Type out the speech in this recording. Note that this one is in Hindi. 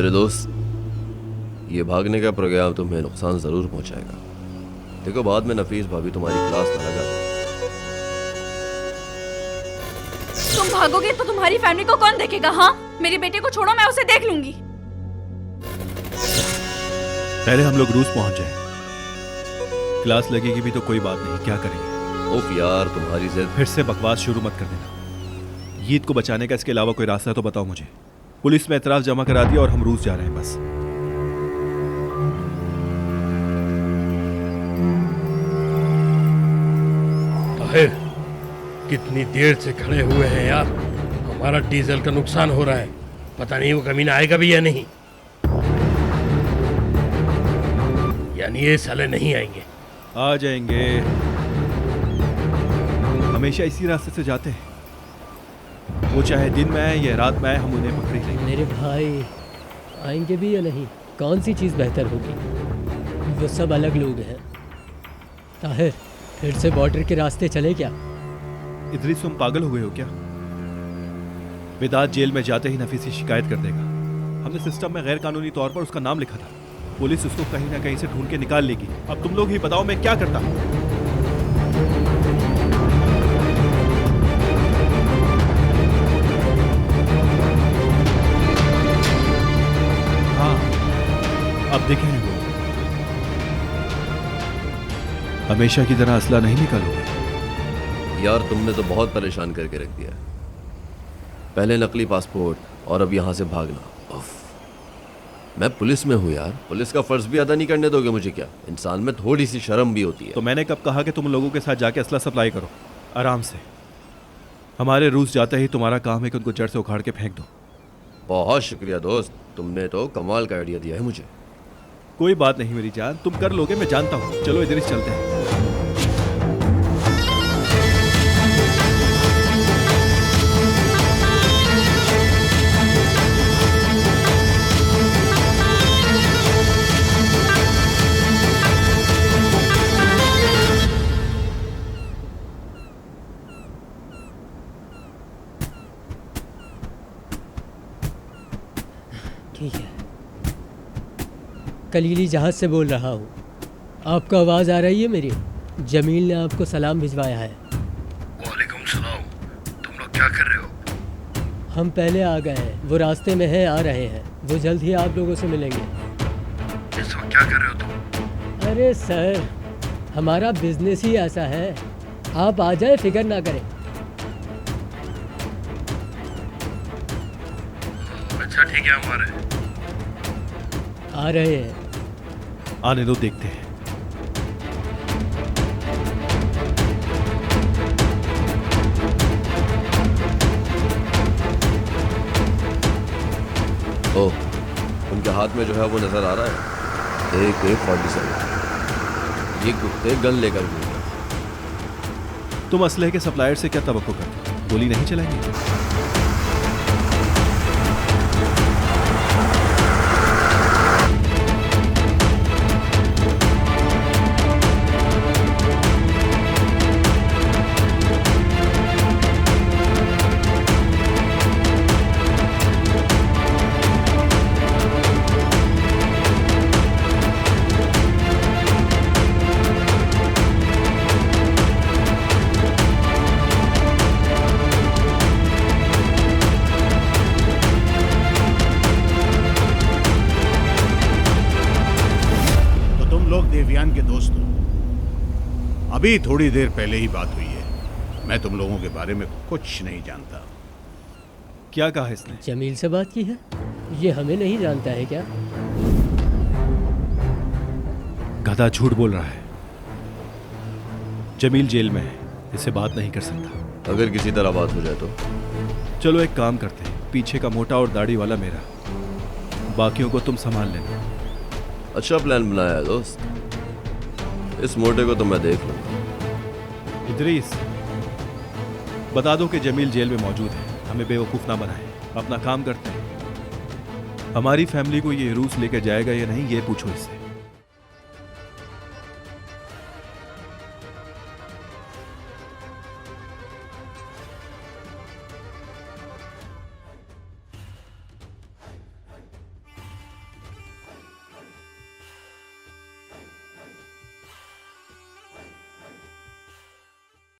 मेरे दोस्त, ये भागने का प्रोग्राम तुम्हें नुकसान जरूर पहुंचाएगा। देखो, बाद में नफीस भाभी तुम्हारी क्लास ना लगा। तुम भागोगे तो तुम्हारी फैमिली को कौन देखेगा? हाँ, मेरे बेटे को छोड़ो, मैं उसे देख लूंगी। पहले हम लोग रूस पहुंच जाए, क्लास लगेगी भी तो कोई बात नहीं, क्या करेंगे। ओफ यार, तुम्हारी जिद। फिर से बकवास शुरू मत कर देना। ईद को बचाने का इसके अलावा कोई रास्ता तो बताओ मुझे। पुलिस में एतराज जमा करा दिया और हम रूस जा रहे हैं बस। ताहिर, कितनी देर से खड़े हुए हैं यार। हमारा डीजल का नुकसान हो रहा है, पता नहीं वो कमीना आएगा भी या नहीं। यानी ये साले नहीं आएंगे। आ जाएंगे, हमेशा इसी रास्ते से जाते हैं। वो चाहे दिन में आए या रात में आए, हम उन्हें पकड़ ही लेंगे। मेरे भाई आएंगे भी या नहीं, कौन सी चीज़ बेहतर होगी? वो सब अलग लोग हैं। ताहिर, फिर से बॉर्डर के रास्ते चले क्या? इदरीस, तुम पागल हो गए हो क्या? विदात जेल में जाते ही नफीसी शिकायत कर देगा। हमने सिस्टम में गैर कानूनी तौर पर उसका नाम लिखा था। पुलिस उसको कहीं ना कहीं से ढूंढ के निकाल लेगी। अब तुम लोग ही बताओ मैं क्या करता। हाँ, अब देखें वो हमेशा की तरह असला नहीं निकालोगे। यार, तुमने तो बहुत परेशान करके रख दिया। पहले नकली पासपोर्ट और अब यहाँ से भागना। उफ, मैं पुलिस में हूँ यार, पुलिस का फर्ज भी अदा नहीं करने दोगे मुझे क्या? इंसान में थोड़ी सी शर्म भी होती है। तो मैंने कब कहा कि तुम लोगों के साथ जाके असला सप्लाई करो? आराम से। हमारे रूस जाते ही तुम्हारा काम है कि उनको जड़ से उखाड़ के फेंक दो। बहुत शुक्रिया दोस्त, तुमने तो कमाल का आइडिया दिया है मुझे। कोई बात नहीं मेरी जान, तुम कर लोगे, मैं जानता हूँ। चलो इधर ही चलते हैं। ठीक है, कलीली जहाज से बोल रहा हूँ। आपको आवाज़ आ रही है मेरी? जमील ने आपको सलाम भिजवाया है। वालेकुम सलाम। तुम लोग क्या कर रहे हो? हम पहले आ गए हैं, वो रास्ते में हैं, आ रहे हैं। वो जल्द ही आप लोगों से मिलेंगे। इस वक्त क्या कर रहे हो तुम? अरे सर, हमारा बिजनेस ही ऐसा है। आप आ जाए, फिक्र ना करें। अच्छा ठीक है, हम आ रहे हैं। आ रहे हैं। आने दो, देखते हैं। ओह, उनके हाथ में जो है वो नजर आ रहा है, AK-47। ये कुत्ते गन लेकर घूम रहे हैं। तुम असलहे के सप्लायर से क्या तवक्को करते हो? गोली नहीं चलाएंगे? देवयान के दोस्त हो। अभी थोड़ी देर पहले ही बात हुई है। मैं तुम लोगों के बारे में कुछ नहीं जानता। क्या कहा इसने? जमील से बात की है? ये हमें नहीं जानता है क्या? गधा झूठ बोल रहा है। जमील जेल में है, इससे बात नहीं कर सकता। अगर किसी तरह बात हो जाए तो? चलो एक काम करते हैं, पीछे का मोटा और दाढ़ी वाला मेरा, बाकियों को तुम संभाल लेना। अच्छा प्लान बनाया है दोस्त, इस मोटे को तो मैं देख लूंगा। इदरीस, बता दो कि जमील जेल में मौजूद है, हमें बेवकूफ़ ना बनाए। अपना काम करते हैं। हमारी फैमिली को ये रूस लेकर जाएगा या नहीं, ये पूछो इससे।